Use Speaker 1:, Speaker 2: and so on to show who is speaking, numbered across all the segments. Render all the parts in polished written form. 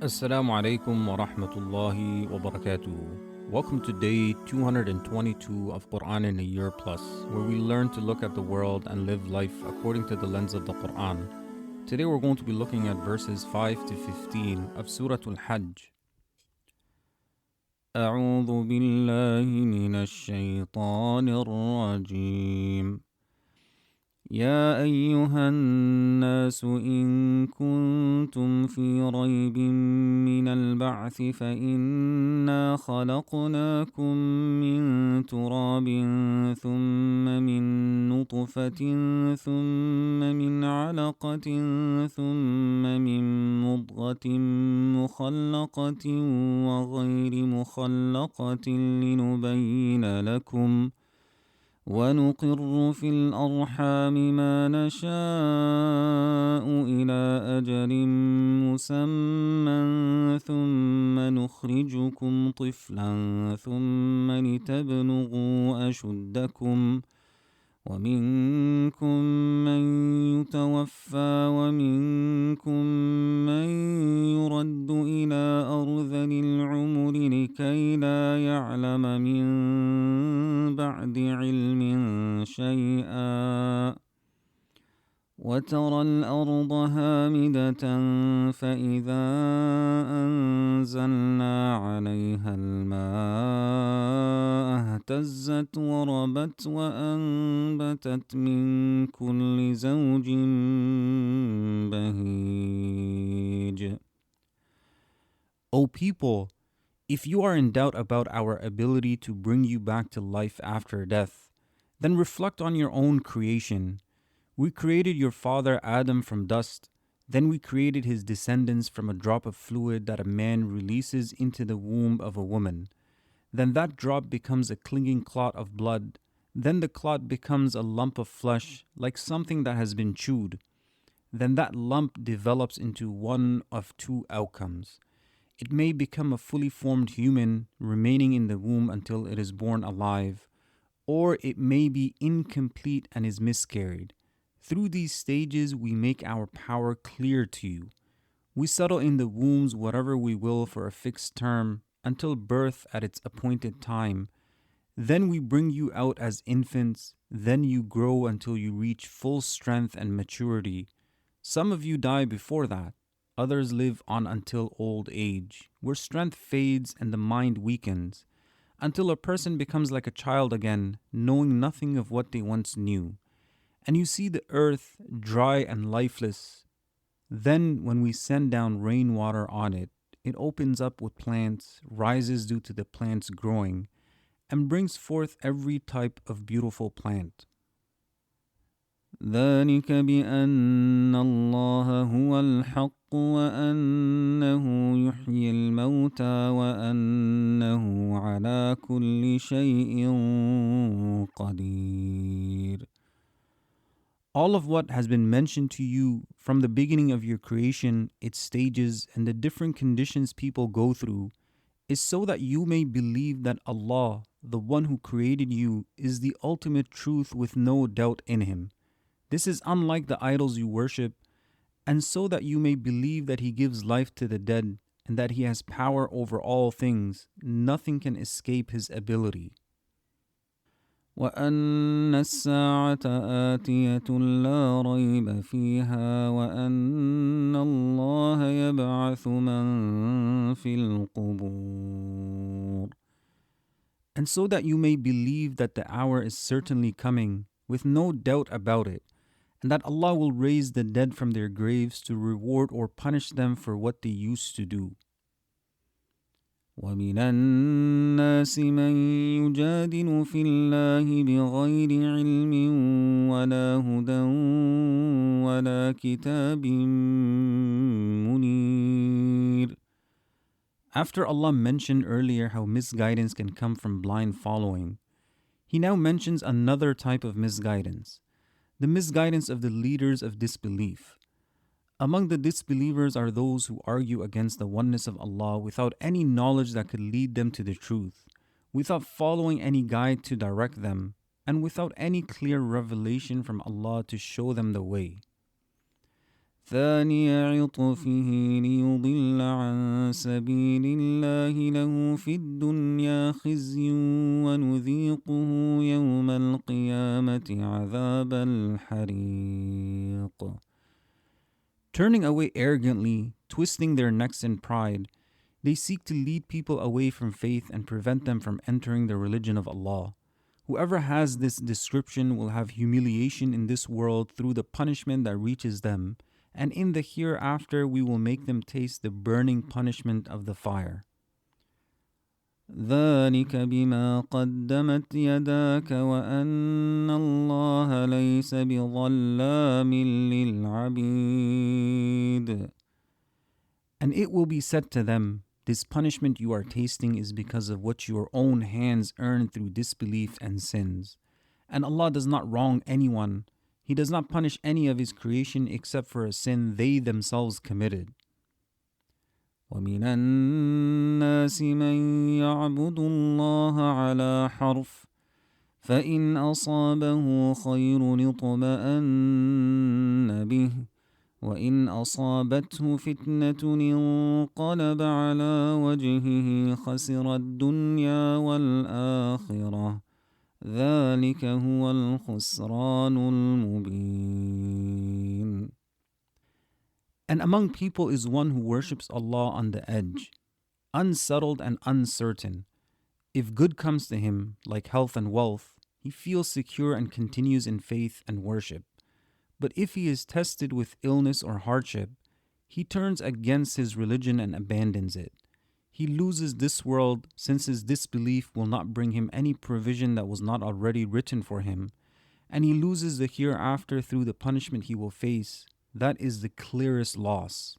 Speaker 1: Assalamu alaikum wa rahmatullahi wa barakatuh. Welcome to day 222 of Qur'an in a Year Plus, where we learn to look at the world and live life according to the lens of the Qur'an. Today we're going to be looking at verses 5 to 15 of Surah Al-Hajj. أعوذ بالله من الشيطان الرجيم يا أيها الناس إن كنتم في ريب من البعث فإنا خلقناكم من تراب ثم من نطفة ثم من علقة ثم من مضغة مخلقة وغير مخلقة لنبين لكم ونقر في الأرحام ما نشاء إلى أجل مسمى ثم نخرجكم طفلا ثم لتبلغوا أشدكم ومنكم من يتوفى ومنكم من يرد إلى أرذل العمر لكي لا يعلم من بعد علم شيئا وترى الأرض هامدة فإذا أنزلنا عليها الماء اهتزت وربت وأنبتت من كل زوج بهيج. O people, if you are in doubt about our ability to bring you back to life after death, then reflect on your own creation. We created your father Adam from dust. Then we created his descendants from a drop of fluid that a man releases into the womb of a woman. Then that drop becomes a clinging clot of blood. Then the clot becomes a lump of flesh, like something that has been chewed. Then that lump develops into one of two outcomes. It may become a fully formed human, remaining in the womb until it is born alive, or it may be incomplete and is miscarried. Through these stages, we make our power clear to you. We settle in the wombs whatever we will for a fixed term until birth at its appointed time. Then we bring you out as infants. Then you grow until you reach full strength and maturity. Some of you die before that. Others live on until old age, where strength fades and the mind weakens, until a person becomes like a child again, knowing nothing of what they once knew. And you see the earth dry and lifeless. Then, when we send down rainwater on it, it opens up with plants, rises due to the plants growing, and brings forth every type of beautiful plant. ذلك بأن الله هو الحق وأنه يحيي الموتى وأنه على كل شيء قدير. All of what has been mentioned to you from the beginning of your creation, its stages, and the different conditions people go through, is so that you may believe that Allah, the one who created you, is the ultimate truth with no doubt in Him. This is unlike the idols you worship, and so that you may believe that He gives life to the dead and that He has power over all things. Nothing can escape His ability. وأن الساعة آتية لا ريب فيها وأن الله يبعث من في القبور. And so that you may believe that the hour is certainly coming, with no doubt about it, and that Allah will raise the dead from their graves to reward or punish them for what they used to do. وَمِنَ النَّاسِ مَن يُجَادِلُ فِي اللَّهِ بِغَيْرِ عِلْمٍ وَلَا هُدًى وَلَا كِتَابٍ مُنِيرٍ. After Allah mentioned earlier how misguidance can come from blind following, He now mentions another type of misguidance, the misguidance of the leaders of disbelief. Among the disbelievers are those who argue against the oneness of Allah without any knowledge that could lead them to the truth, without following any guide to direct them, and without any clear revelation from Allah to show them the way. ثاني عطفه ليضل عن سبيل الله له في الدنيا خزي ونذيقه يوم القيامة عذاب الحريق. Turning away arrogantly, twisting their necks in pride, they seek to lead people away from faith and prevent them from entering the religion of Allah. Whoever has this description will have humiliation in this world through the punishment that reaches them, and in the hereafter we will make them taste the burning punishment of the fire. ذلك بما قدمت يداك وأن الله ليس بظلام للعبيد. And it will be said to them, this punishment you are tasting is because of what your own hands earned through disbelief and sins. And Allah does not wrong anyone. He does not punish any of His creation except for a sin they themselves committed. وَمِنَ النَّاسِ مَن يَعْبُدُ اللَّهَ عَلَى حَرْفٍ فَإِنْ أَصَابَهُ خَيْرٌ اطْمَأَنَّ بِهِ وَإِنْ أَصَابَتْهُ فِتْنَةٌ انقَلَبَ عَلَى وَجْهِهِ خَسِرَ الدُّنْيَا وَالْآخِرَةَ ذَلِكَ هُوَ الْخُسْرَانُ الْمُبِينُ. And among people is one who worships Allah on the edge, unsettled and uncertain. If good comes to him, like health and wealth, he feels secure and continues in faith and worship. But if he is tested with illness or hardship, he turns against his religion and abandons it. He loses this world since his disbelief will not bring him any provision that was not already written for him, and he loses the hereafter through the punishment he will face. That is the clearest loss.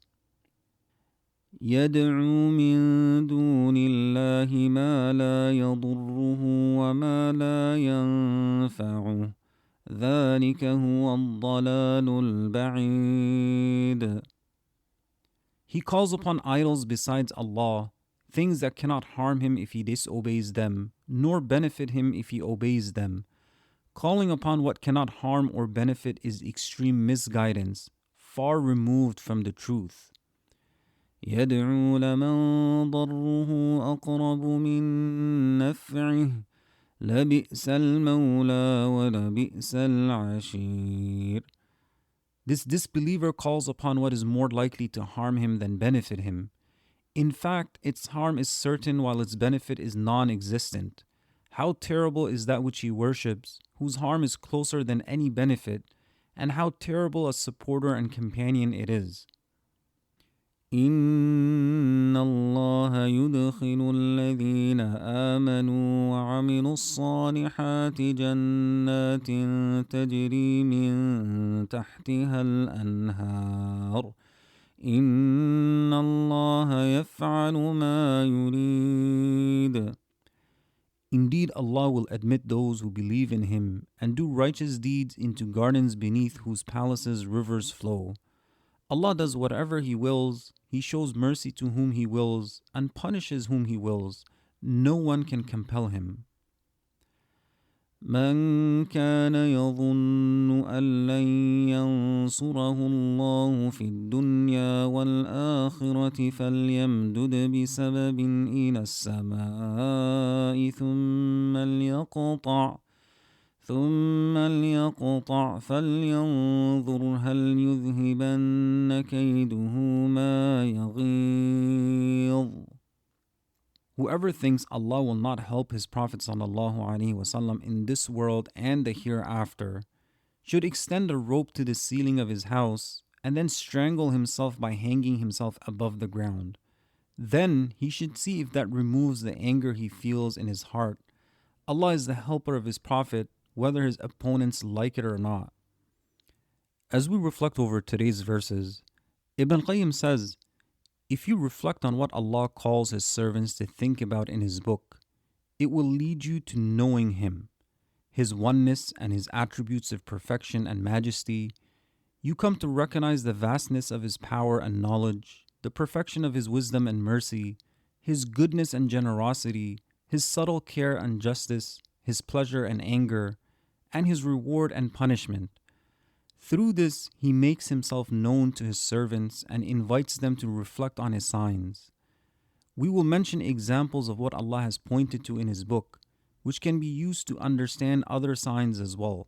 Speaker 1: يدعو من دون الله ما لا يضره وما لا ينفعه ذلك هو الضلال البعيد. He calls upon idols besides Allah, things that cannot harm him if he disobeys them, nor benefit him if he obeys them. Calling upon what cannot harm or benefit is extreme misguidance, far removed from the truth. يدعو لمن ضره أقرب من نفعه لبئس المولى ولبئس العشير. This disbeliever calls upon what is more likely to harm him than benefit him. In fact, its harm is certain while its benefit is non-existent. How terrible is that which he worships, whose harm is closer than any benefit, and how terrible a supporter and companion it is. إن الله يدخل الذين آمنوا وعملوا الصالحات جنات تجري من تحتها الأنهار إن الله يفعل ما يريد. Indeed, Allah will admit those who believe in Him and do righteous deeds into gardens beneath whose palaces rivers flow. Allah does whatever He wills. He shows mercy to whom He wills and punishes whom He wills. No one can compel Him. من كان يظن أن لن ينصره الله في الدنيا والآخرة فليمدد بسبب إلى السماء ثم ليقطع فلينظر هل يذهبن كيده ما يغيظ. Whoever thinks Allah will not help His Prophet ﷺ in this world and the hereafter should extend a rope to the ceiling of his house and then strangle himself by hanging himself above the ground. Then he should see if that removes the anger he feels in his heart. Allah is the helper of His Prophet, whether his opponents like it or not. As we reflect over today's verses, Ibn Qayyim says, if you reflect on what Allah calls His servants to think about in His book, it will lead you to knowing Him, His oneness and His attributes of perfection and majesty. You come to recognize the vastness of His power and knowledge, the perfection of His wisdom and mercy, His goodness and generosity, His subtle care and justice, His pleasure and anger, and His reward and punishment. Through this, he makes himself known to his servants and invites them to reflect on his signs. We will mention examples of what Allah has pointed to in his book, which can be used to understand other signs as well.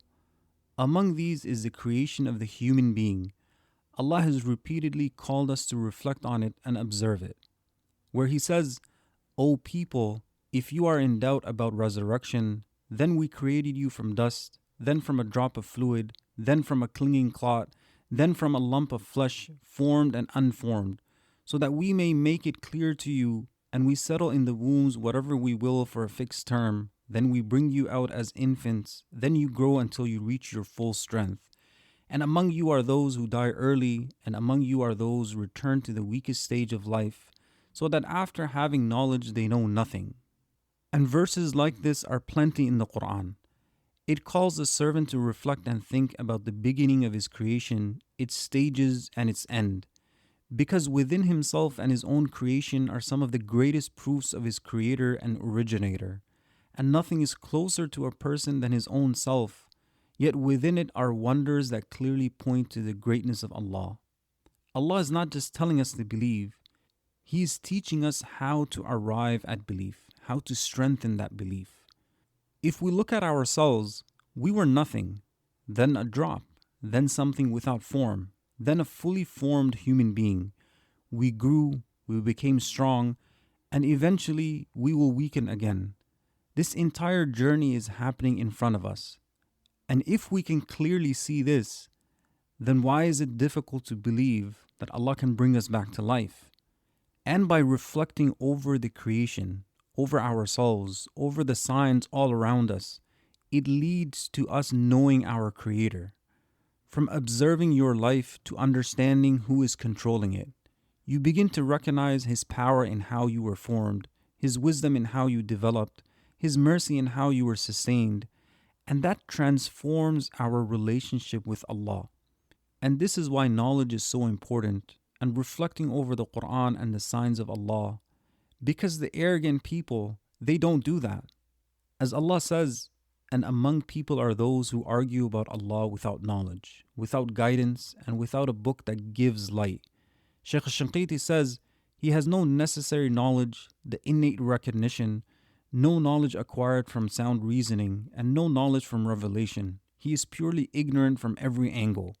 Speaker 1: Among these is the creation of the human being. Allah has repeatedly called us to reflect on it and observe it, where he says, O people, if you are in doubt about resurrection, then we created you from dust, then from a drop of fluid, then from a clinging clot, then from a lump of flesh, formed and unformed, so that we may make it clear to you, and we settle in the wombs whatever we will for a fixed term. Then we bring you out as infants, then you grow until you reach your full strength. And among you are those who die early, and among you are those who return to the weakest stage of life, so that after having knowledge they know nothing. And verses like this are plenty in the Qur'an. It calls the servant to reflect and think about the beginning of his creation, its stages, and its end. Because within himself and his own creation are some of the greatest proofs of his creator and originator. And nothing is closer to a person than his own self, yet within it are wonders that clearly point to the greatness of Allah. Allah is not just telling us to believe, He is teaching us how to arrive at belief, how to strengthen that belief. If we look at ourselves, we were nothing, then a drop, then something without form, then a fully formed human being. We grew, we became strong, and eventually we will weaken again. This entire journey is happening in front of us. And if we can clearly see this, then why is it difficult to believe that Allah can bring us back to life? And by reflecting over the creation, over ourselves, over the signs all around us, it leads to us knowing our Creator. From observing your life to understanding who is controlling it, you begin to recognize His power in how you were formed, His wisdom in how you developed, His mercy in how you were sustained, and that transforms our relationship with Allah. And this is why knowledge is so important, and reflecting over the Qur'an and the signs of Allah, because the arrogant people, they don't do that. As Allah says, and among people are those who argue about Allah without knowledge, without guidance, and without a book that gives light. Shaykh al-Shanqiti says, he has no necessary knowledge, the innate recognition, no knowledge acquired from sound reasoning, and no knowledge from revelation. He is purely ignorant from every angle.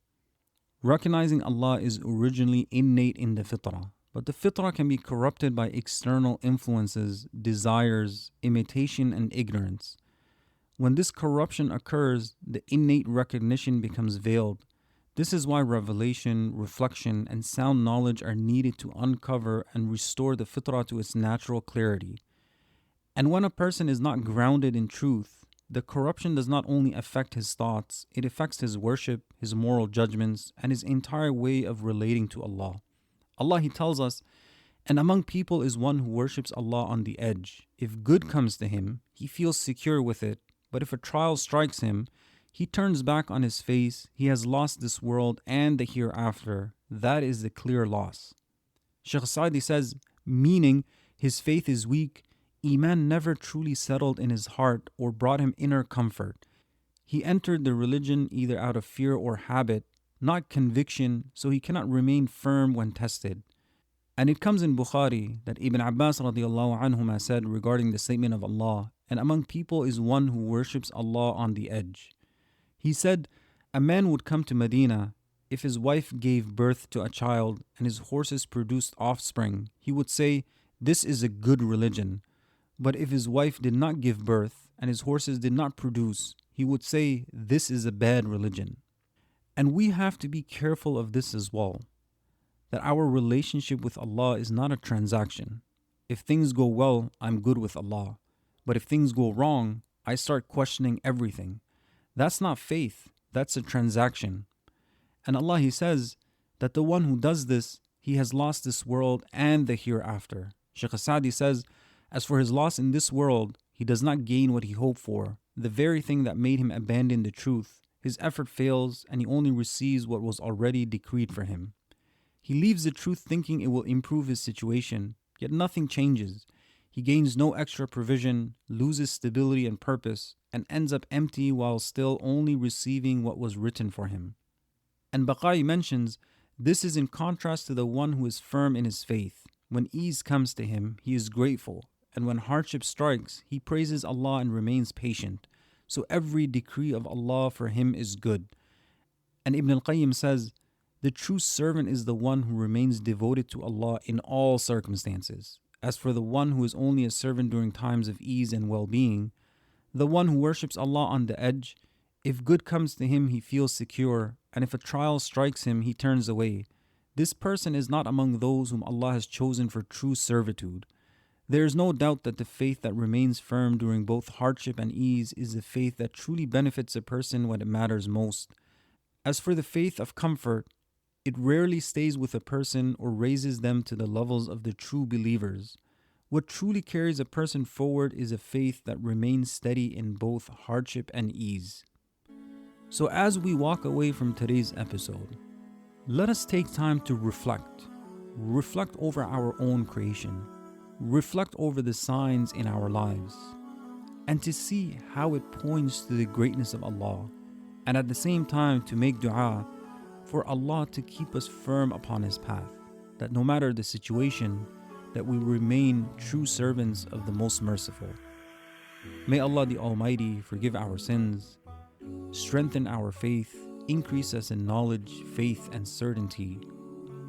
Speaker 1: Recognizing Allah is originally innate in the fitrah, but the fitrah can be corrupted by external influences, desires, imitation, and ignorance. When this corruption occurs, the innate recognition becomes veiled. This is why revelation, reflection, and sound knowledge are needed to uncover and restore the fitrah to its natural clarity. And when a person is not grounded in truth, the corruption does not only affect his thoughts, it affects his worship, his moral judgments, and his entire way of relating to Allah. Allah, He tells us, and among people is one who worships Allah on the edge. If good comes to him, he feels secure with it, but if a trial strikes him, he turns back on his face. He has lost this world and the hereafter. That is the clear loss. Shaykh Sa'di says, meaning his faith is weak, Iman never truly settled in his heart or brought him inner comfort. He entered the religion either out of fear or habit, not conviction, so he cannot remain firm when tested. And it comes in Bukhari that Ibn Abbas radiallahu anhuma said regarding the statement of Allah, and among people is one who worships Allah on the edge. He said, a man would come to Medina. If his wife gave birth to a child and his horses produced offspring, he would say, this is a good religion. But if his wife did not give birth and his horses did not produce, he would say, this is a bad religion. And we have to be careful of this as well, that our relationship with Allah is not a transaction. If things go well, I'm good with Allah. But if things go wrong, I start questioning everything. That's not faith, that's a transaction. And Allah, He says that the one who does this, he has lost this world and the hereafter. Shaykh Sa'di says, as for his loss in this world, he does not gain what he hoped for, the very thing that made him abandon the truth. His effort fails and he only receives what was already decreed for him. He leaves the truth thinking it will improve his situation, yet nothing changes. He gains no extra provision, loses stability and purpose, and ends up empty while still only receiving what was written for him. And Baqai mentions, this is in contrast to the one who is firm in his faith. When ease comes to him, he is grateful, and when hardship strikes, he praises Allah and remains patient. So every decree of Allah for him is good. And Ibn al-Qayyim says, the true servant is the one who remains devoted to Allah in all circumstances. As for the one who is only a servant during times of ease and well-being, the one who worships Allah on the edge, if good comes to him, he feels secure, and if a trial strikes him, he turns away. This person is not among those whom Allah has chosen for true servitude. There is no doubt that the faith that remains firm during both hardship and ease is the faith that truly benefits a person when it matters most. As for the faith of comfort, it rarely stays with a person or raises them to the levels of the true believers. What truly carries a person forward is a faith that remains steady in both hardship and ease. So as we walk away from today's episode, let us take time to reflect. Reflect over our own creation. Reflect over the signs in our lives. And to see how it points to the greatness of Allah. And at the same time to make dua for Allah to keep us firm upon His path, that no matter the situation, that we remain true servants of the Most Merciful. May Allah the Almighty forgive our sins, strengthen our faith, increase us in knowledge, faith, and certainty.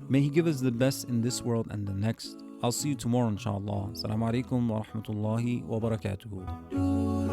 Speaker 1: May He give us the best in this world and the next. I'll see you tomorrow, inshallah. Assalamu alaikum wa rahmatullahi wa barakatuhu.